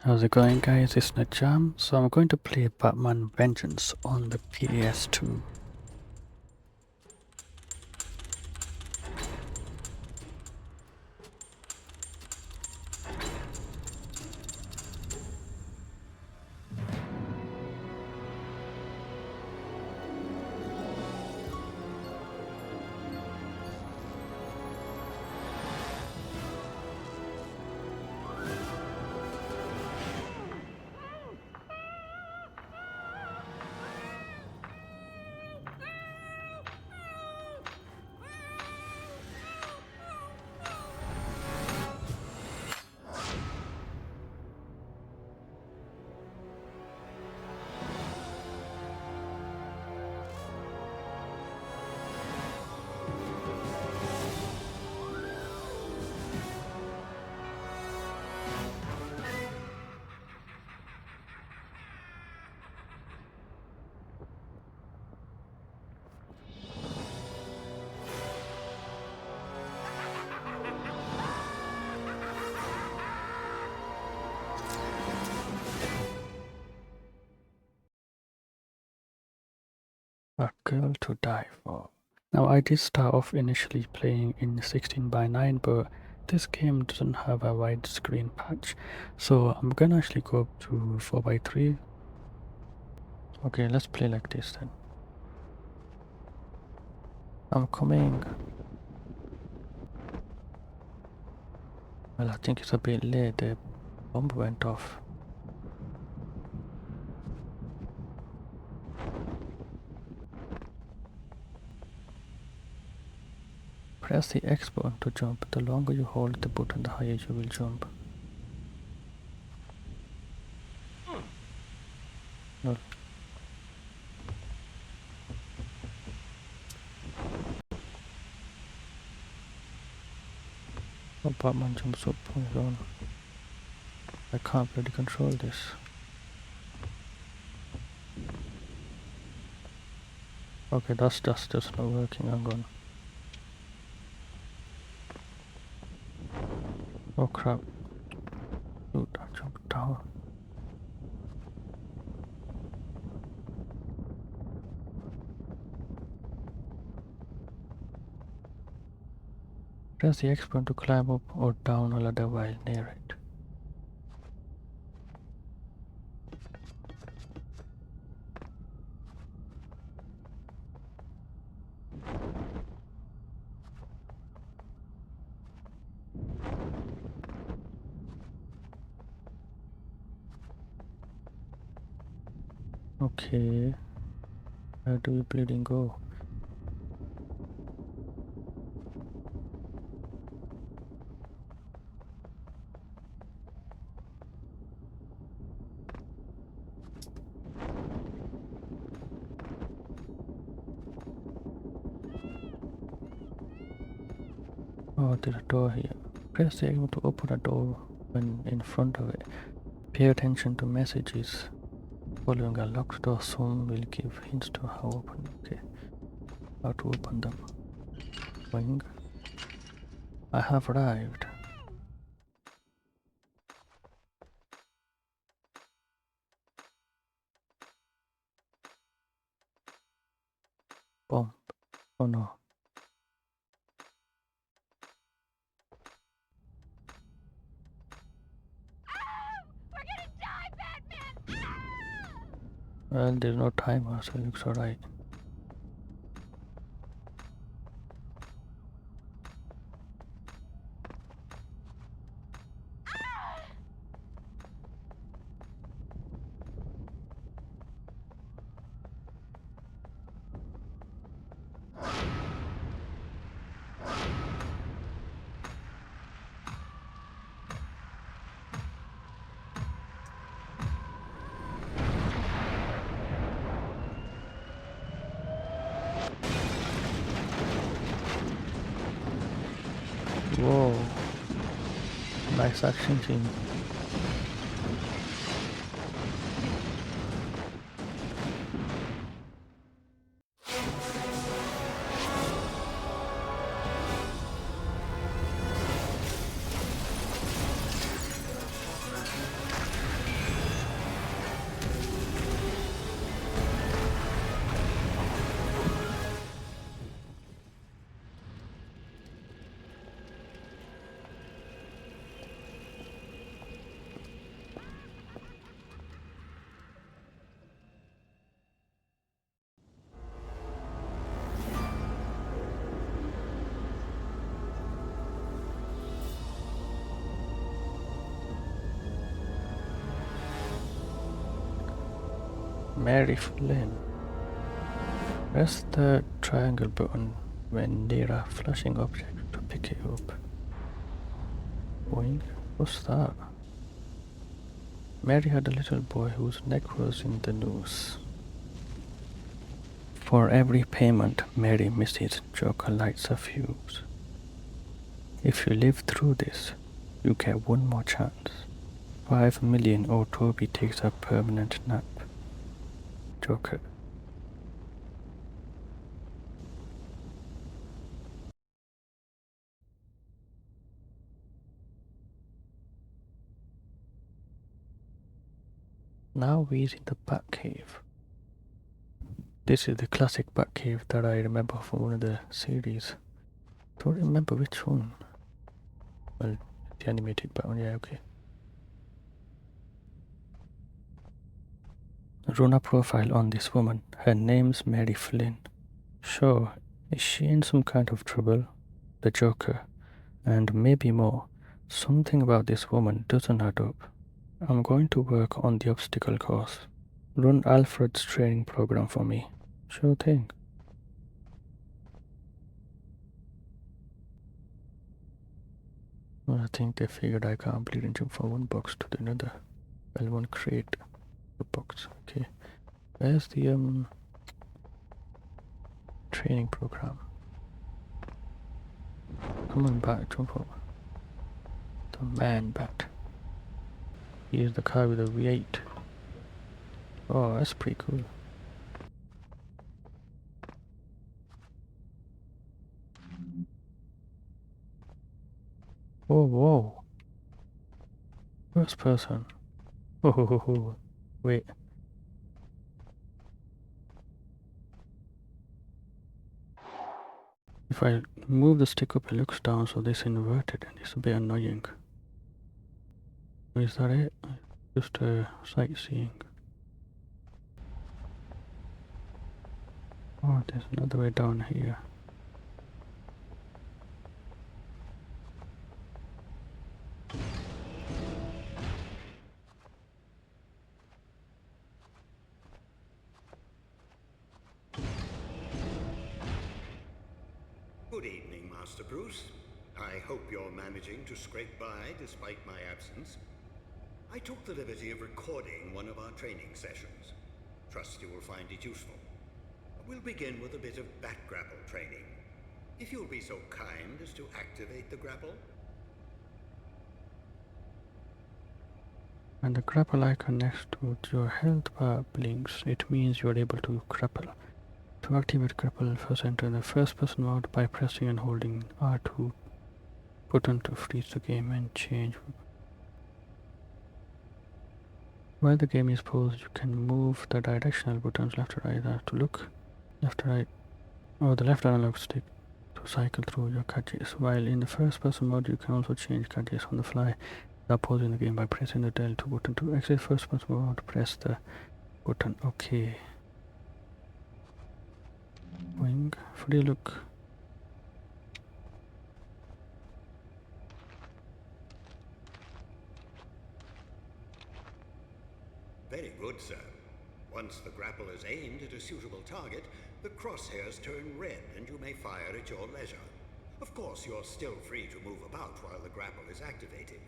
How's it going, guys? It's Najam. So I'm going to play Batman Vengeance on the PS2. A girl to die for. Now I did start off initially playing in 16:9, but this game doesn't have a widescreen patch, so I'm gonna actually go up to 4:3. Okay, let's play like this then. I'm coming. Well, I think it's a bit late. The bomb went off. Press the X button to jump. The longer you hold the button, the higher you will jump. No. Oh, Batman jumps up on his own. I can't really control this. Okay, that's just not working. I'm gone. Oh crap. Dude, I jumped down. Press the X button to climb up or down a ladder while near it. Okay. Where do we bleeding go? Oh, there's a door here. Press the X button to open a door when in front of it. Pay attention to messages. Following a locked door soon will give hints to how open. Okay, how to open them. Wing. I have arrived. Bomb. Oh no. We're gonna die, Batman! Well, there's no timer, so it looks alright. Whoa. Nice action scene. Mary Flynn. Press the triangle button when near a flashing object to pick it up. Boing. What's that? Mary had a little boy whose neck was in the noose. For every payment Mary misses, Joker lights a fuse. If you live through this, you get one more chance. 5 million or Toby takes a permanent nap. Joker. Now we're in the Batcave. This is the classic Batcave that I remember from one of the series. Don't remember which one. Well, the animated Batman, yeah, okay. Run a profile on this woman. Her name's Mary Flynn. Sure, is she in some kind of trouble? The Joker. And maybe more. Something about this woman doesn't add up. I'm going to work on the obstacle course. Run Alfred's training program for me. Sure thing. Well, I think they figured I can't bleed and jump from one box to the another. Well, one crate per box. Okay. Where's the training program? Come on, back, jump up. The man bat. Here's the car with a V8. Oh, that's pretty cool. Whoa, whoa. First person. Oh, wait. If I move the stick up, it looks down, so this inverted, and it's a bit annoying. Is that it? Just sightseeing. Oh, there's another way down here. Good evening, Master Bruce. I hope you're managing to scrape by despite my absence. I took the liberty of recording one of our training sessions. Trust you will find it useful. We'll begin with a bit of bat grapple training. If you'll be so kind as to activate the grapple. When the grapple icon next to your health bar blinks, it means you're able to grapple. To activate grapple, first enter the first person mode by pressing and holding R2 button to freeze the game and change. While the game is paused, you can move the directional buttons left or right to look, left or right, or the left analog stick to cycle through your gadgets. While in the first person mode, you can also change gadgets on the fly without pausing the game by pressing the Del2 button. To exit first person mode, press the button. Okay. Wing, free look. Very good, sir. Once the grapple is aimed at a suitable target, the crosshairs turn red and you may fire at your leisure. Of course, you're still free to move about while the grapple is activated.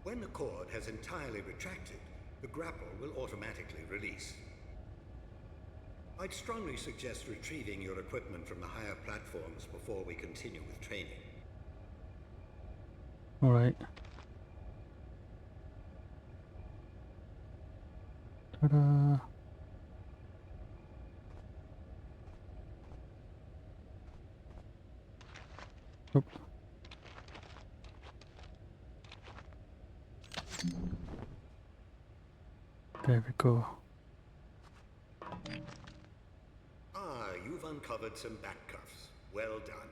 When the cord has entirely retracted, the grapple will automatically release. I'd strongly suggest retrieving your equipment from the higher platforms before we continue with training. Alright. Ta-da! Oop. There we go. You've uncovered some back cuffs. Well done.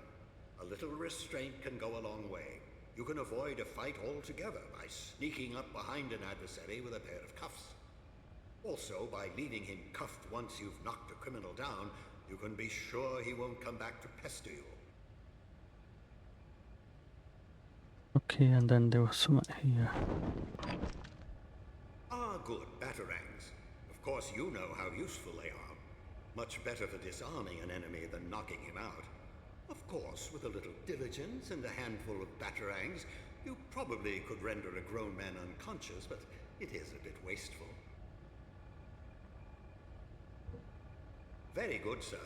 A little restraint can go a long way. You can avoid a fight altogether by sneaking up behind an adversary with a pair of cuffs. Also, by leaving him cuffed once you've knocked a criminal down, you can be sure he won't come back to pester you. Okay, and then there was some here. good batarangs. Of course, you know how useful they are. Much better for disarming an enemy than knocking him out. Of course, with a little diligence and a handful of batarangs, you probably could render a grown man unconscious, but it is a bit wasteful. Very good, sir.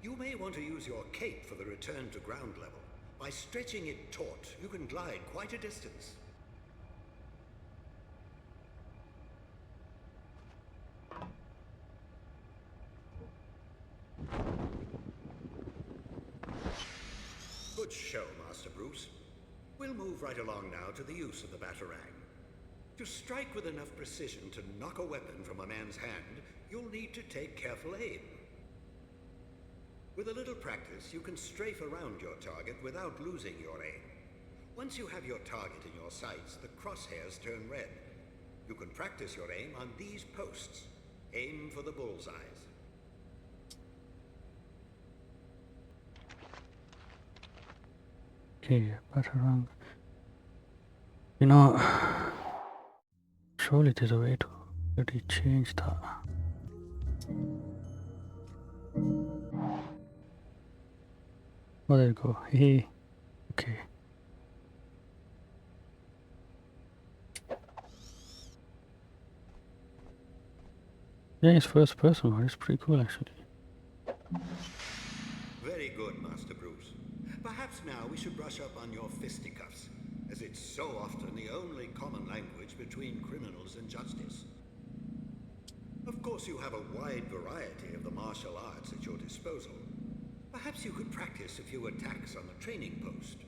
You may want to use your cape for the return to ground level. By stretching it taut, you can glide quite a distance. Good show, Master Bruce. We'll move right along now to the use of the batarang. To strike with enough precision to knock a weapon from a man's hand, you'll need to take careful aim. With a little practice, you can strafe around your target without losing your aim. Once you have your target in your sights, the crosshairs turn red. You can practice your aim on these posts. Aim for the bullseyes. Okay, Patron. You know, surely there's a way to really change that. Oh, there you go. Hey. Okay. Yeah, it's first person, but it's pretty cool actually. Very good, Master Bruce. Perhaps now we should brush up on your fisticuffs, as it's so often the only common language between criminals and justice. Of course, you have a wide variety of the martial arts at your disposal. Perhaps you could practice a few attacks on the training post.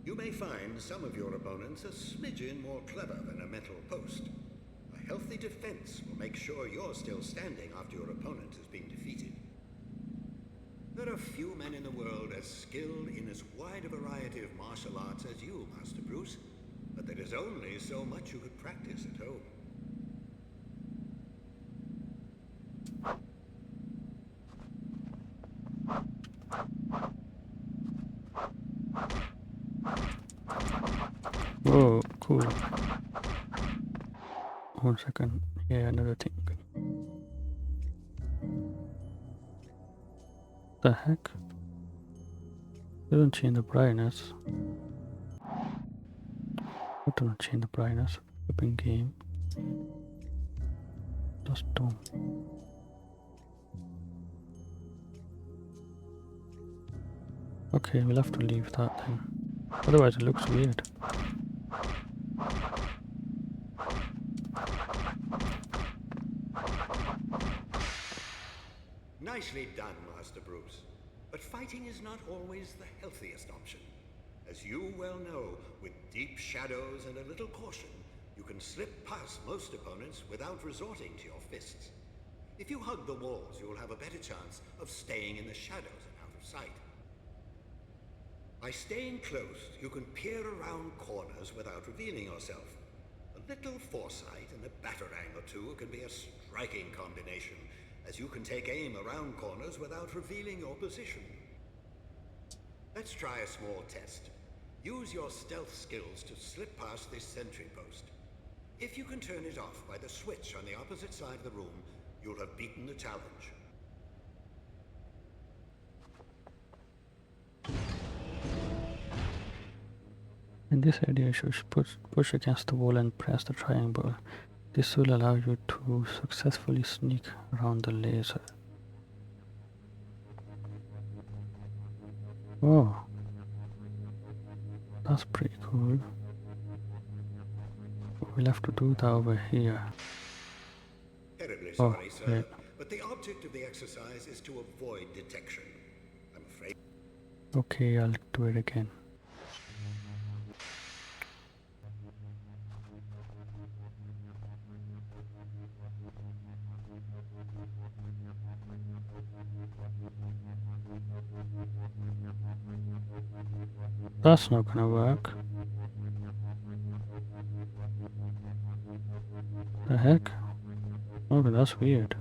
You may find some of your opponents a smidgen more clever than a mental post. A healthy defense will make sure you're still standing after your opponent has been defeated. There are few men in the world as skilled in as wide a variety of martial arts as you, Master Bruce, but there is only so much you could practice at home. Whoa, cool. 1 second. Yeah, another thing. The heck? Doesn't change the brightness. What doesn't change the brightness? Flipping game. Just don't. Okay, we'll have to leave that then. Otherwise it looks weird. Nicely done, Master Bruce. But fighting is not always the healthiest option. As you well know, with deep shadows and a little caution, you can slip past most opponents without resorting to your fists. If you hug the walls, you'll have a better chance of staying in the shadows and out of sight. By staying close, you can peer around corners without revealing yourself. A little foresight and a batarang or two can be a striking combination, as you can take aim around corners without revealing your position. Let's try a small test. Use your stealth skills to slip past this sentry post. If you can turn it off by the switch on the opposite side of the room, you'll have beaten the challenge. In this area, you should push against the wall and press the triangle. This will allow you to successfully sneak around the laser. Oh, that's pretty cool. We'll have to do that over here. Terribly sorry, Oh, sir, yeah. but the object of the exercise is to avoid detection. I'm afraid. Okay, I'll do it again. That's not gonna work. The heck? Oh, that's weird.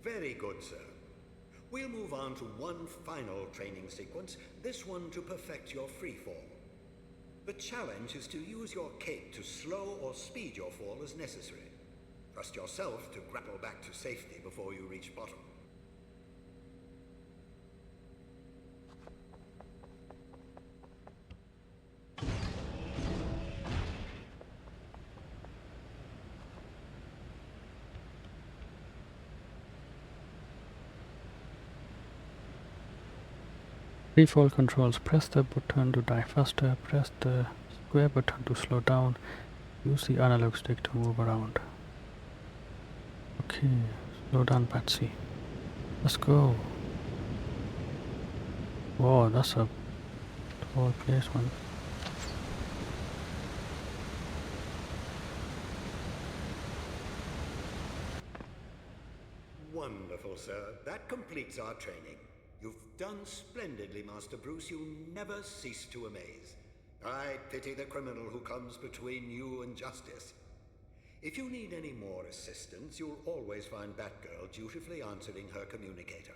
Very good, sir. We'll move on to one final training sequence, this one to perfect your free fall. The challenge is to use your cape to slow or speed your fall as necessary. Trust yourself to grapple back to safety before you reach bottom. Free-fall controls. Press the button to die faster. Press the square button to slow down. Use the analog stick to move around. Okay, slow down, Patsy. Let's go. Whoa, that's a tall place, man. Wonderful, sir. That completes our training. You've done splendidly, Master Bruce. You never cease to amaze. I pity the criminal who comes between you and justice. If you need any more assistance, you'll always find Batgirl dutifully answering her communicator.